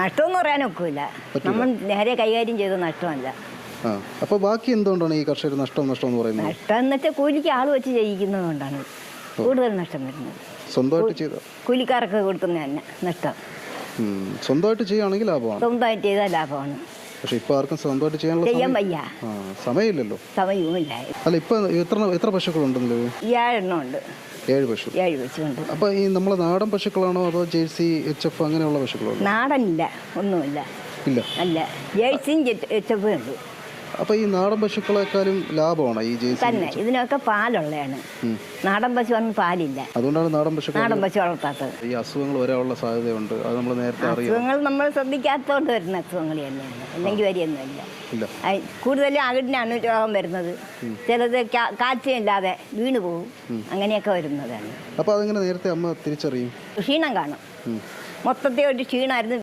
നഷ്ടമെന്ന് പറയാനൊക്കില്ല. നമ്മൾ നേരെ കൈകാര്യം ചെയ്ത നഷ്ടമല്ല. അപ്പോൾ ബാക്കി എന്തുകൊണ്ടാണ് ഈ കർഷകർ നഷ്ടം എന്ന് പറയുന്നത്? നഷ്ടം എന്ന് വെച്ചാൽ കൂലിക്ക് ആൾ വെച്ച് ചെയ്യിക്കുന്നത് കൊണ്ടാണ് കൂടുതൽ നഷ്ടം വരുന്നത്. സ്വന്തമായിട്ട് ചെയ്ത കൂലിക്കാർക്ക് കൊടുക്കുന്ന തന്നെ നഷ്ടം. സ്വന്തമായിട്ട് ചെയ്യുകയാണെങ്കിൽ ലാഭമാണ്. സ്വന്തമായിട്ട് ചെയ്താൽ ലാഭമാണ്. പക്ഷെ ഇപ്പൊ ആർക്കും സ്വന്തമായിട്ട് ചെയ്യാൻ വയ്യ, സമയമില്ലല്ലോ. സമയവുമില്ല. അല്ല, ഇപ്പൊ എത്ര പശുക്കളുണ്ടെന്നല്ലോ? 7 എണ്ണം ഉണ്ട്. 7 പശു. 7 പശുണ്ട്. അപ്പൊ ഈ നമ്മളെ നാടൻ പശുക്കളാണോ അതോ ജേഴ്സി, HF അങ്ങനെയുള്ള പശുക്കളോ? നാടനില്ല, ഒന്നുമില്ല. ഇല്ല, അല്ല, ജേഴ്സിയും HF ഉണ്ട്. അപ്പൊ ഈ നാടൻ പശുക്കളെക്കാളും ലാഭമാണ് ഈ ജേഴ്സി തന്നെ. ഇതിനൊക്കെ പാലുള്ളതാണ്. നാടൻ പശു ഒന്നും പാലില്ല. അതുകൊണ്ടാണ് നാടൻ പശു വളർത്താത്തത്. ഈ അസുഖങ്ങൾ വരാനുള്ള സാധ്യതയുണ്ട്. അത് നമ്മൾ നേരത്തെ അറിയാം. അസുഖങ്ങൾ നമ്മൾ ശ്രദ്ധിക്കാത്തതുകൊണ്ട് വരുന്ന അസുഖങ്ങൾ തന്നെയാണ്, അല്ലെങ്കിൽ വരിയൊന്നുമില്ല. കൂടുതലും അകിടിനാണ് രോഗം വരുന്നത്. ചിലത് കാഴ്ചയില്ലാതെ വീണ് പോകും, അങ്ങനെയൊക്കെ വരുന്നതാണ്. അപ്പൊ അതെങ്ങനെ നേരത്തെ അമ്മ തിരിച്ചറിയും? ക്ഷീണം കാണും. മൊത്തത്തിൽ ഒരു ക്ഷീണമായിരുന്നു.